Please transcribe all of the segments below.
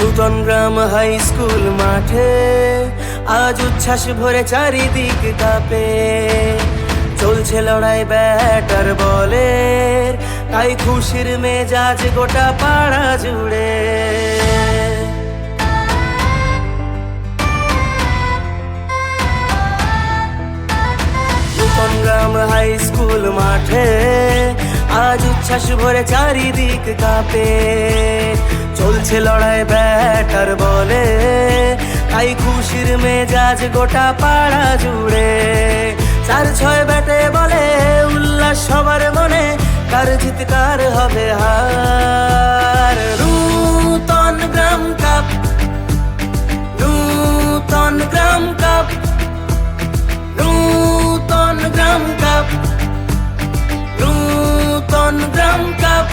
নূতন গ্রাম high school মাঠে আজ উচ্ছ্বাস ভরে চারিদিক কাঁপে। চলছে লড়াই ব্যাট আর বলের, তাই খুশির মেজাজ গোটা পাড়া জুড়ে। নূতন গ্রাম হাই স্কুল মাঠে আজ উচ্ছ্বাস ভরে চারিদিক কাঁপে। চলছে লড়াই ব্যাট আর বলে, তাই খুশির মেজাজ গোটা পাড়া জুড়ে। 4-6 ব্যাটে বলে উল্লাস সবার মনে, কার জিত কার হবে হার। নূতন গ্রাম কাপ, নূতন গ্রাম কাপ, নূতন গ্রাম কাপ, নূতন গ্রাম কাপ।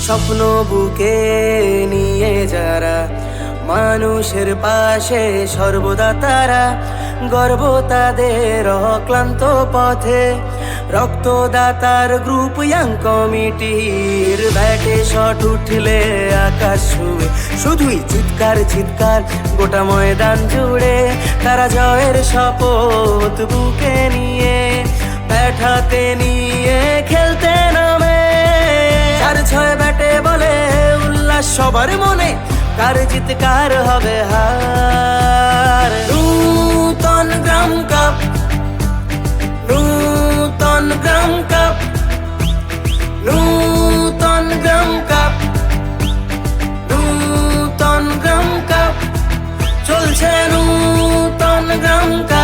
স্বপ্ন বুকে নিয়ে যারা মানুষের পাশে সর্বদা তারা, গর্ব তাদের অক্লান্ত পথে। রক্তদাতার গ্রুপ ইয়াং কমিটির ব্যাটে শট উঠলে আকাশ ছুঁয়ে, শুধুই চিৎকার চিৎকার গোটা ময়দান জুড়ে। তারা জয়ের শপথ বুকে নিয়ে ব্যাট হাতে নিয়ে খেলতে নামে। 4-6 ব্যাটে বলে উল্লাস সবার মনে, কার জিত কার হবে হার। নূতন গ্রাম কাপ, নূতন গ্রাম কাপ, নূতন গ্রাম কাপ, নূতন গ্রাম কাপ। চলছে নূতন গ্রাম কাপ।